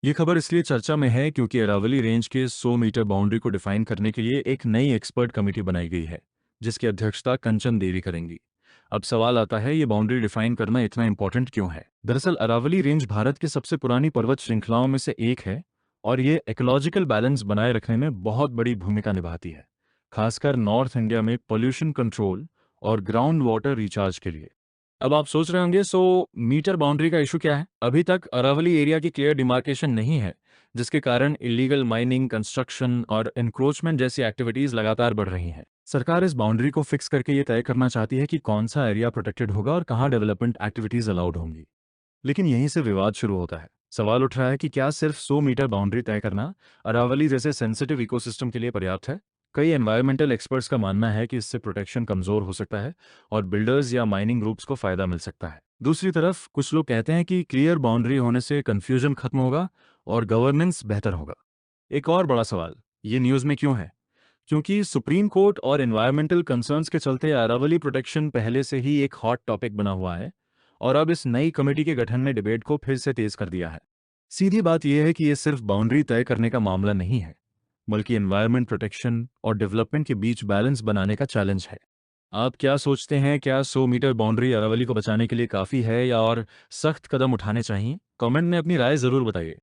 ये खबर इसलिए चर्चा में है क्योंकि अरावली रेंज के 100 मीटर बाउंड्री को डिफाइन करने के लिए एक नई एक्सपर्ट कमेटी बनाई गई है, जिसकी अध्यक्षता कंचन देवी करेंगी। अब सवाल आता है, ये बाउंड्री डिफाइन करना इतना इंपॉर्टेंट क्यों है? दरअसल अरावली रेंज भारत की सबसे पुरानी पर्वत श्रृंखलाओं में से एक है और ये इकोलॉजिकल बैलेंस बनाए रखने में बहुत बड़ी भूमिका निभाती है, खासकर नॉर्थ इंडिया में पोल्यूशन कंट्रोल और ग्राउंड वाटर रिचार्ज के लिए। अब आप सोच रहे होंगे, सो मीटर बाउंड्री का इशू क्या है? अभी तक अरावली एरिया की क्लियर डिमार्केशन नहीं है, जिसके कारण इलीगल माइनिंग, कंस्ट्रक्शन और एनक्रोचमेंट जैसी एक्टिविटीज लगातार बढ़ रही हैं। सरकार इस बाउंड्री को फिक्स करके ये तय करना चाहती है कि कौन सा एरिया प्रोटेक्टेड होगा और कहाँ डेवलपमेंट एक्टिविटीज अलाउड होंगी। लेकिन यहीं से विवाद शुरू होता है। सवाल उठ रहा है कि क्या सिर्फ 100 मीटर बाउंड्री तय करना अरावली जैसे सेंसिटिव इकोसिस्टम के लिए पर्याप्त है? कई एनवायरमेंटल एक्सपर्ट्स का मानना है कि इससे प्रोटेक्शन कमजोर हो सकता है और बिल्डर्स या माइनिंग ग्रुप्स को फायदा मिल सकता है। दूसरी तरफ कुछ लोग कहते हैं कि क्लियर बाउंड्री होने से कंफ्यूजन खत्म होगा और गवर्नेंस बेहतर होगा। एक और बड़ा सवाल, ये न्यूज़ में क्यों है? क्योंकि सुप्रीम कोर्ट और एनवायरमेंटल कंसर्न्स के चलते अरावली प्रोटेक्शन पहले से ही एक हॉट टॉपिक बना हुआ है और अब इस नई कमेटी के गठन ने डिबेट को फिर से तेज कर दिया है। सीधी बात यह है कि यह सिर्फ बाउंड्री तय करने का मामला नहीं है, बल्कि एनवायरमेंट प्रोटेक्शन और डेवलपमेंट के बीच बैलेंस बनाने का चैलेंज है। आप क्या सोचते हैं, क्या 100 मीटर बाउंड्री अरावली को बचाने के लिए काफ़ी है या और सख्त कदम उठाने चाहिए? कमेंट में अपनी राय ज़रूर बताइए।